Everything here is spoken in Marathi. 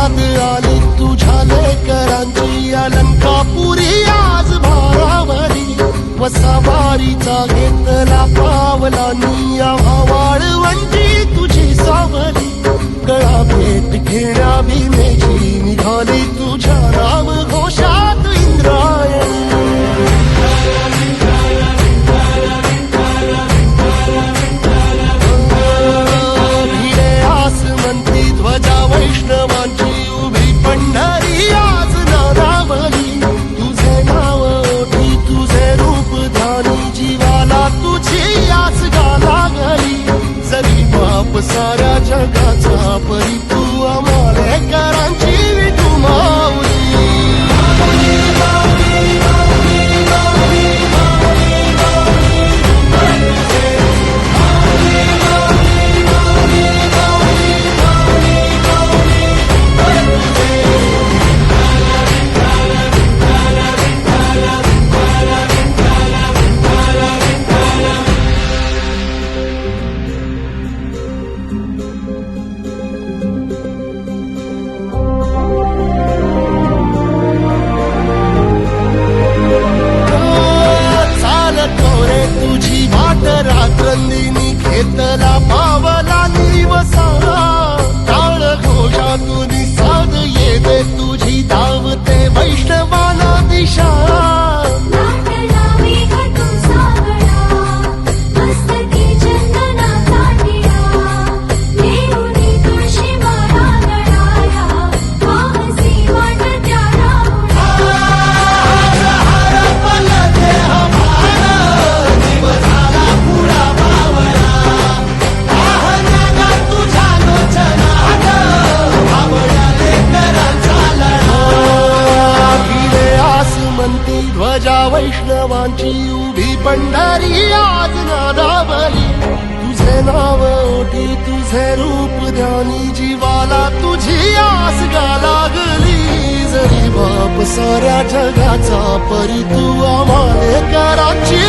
याद आली तुझ्या लेकरांची अलंकापुरी आज भारावरी वसावारीचा घेतला पावलांनी आम्हा वाळवंटी तुझी सावली गळा भेट घेण्या भीमेची निघाली तुझ्या नाम घोषात इंद्रायणी ध्वजा वैष्णवांची उभी पंढरी आज नादावली तुझे नाव ओठी तुझे रूप ध्यानी जीवाला तुझी आस गाला गली जरी बाप साऱ्या जगाचा परी तू आम्हालेकरांची विठू माऊली रात्रंदिनी घेतला पावला निवसा टाळ घोषातून साध येते तुझी धावते वैष्णवाला दिशा ध्वजा वैष्णवांची उभी पंढरी आज नादावली तुझे नाव ओठी तुझे रूप ध्यानी जीवाला तुझी आस गा लागली जरी बाप साऱ्या जगाचा परी तू आम्हालेकरांची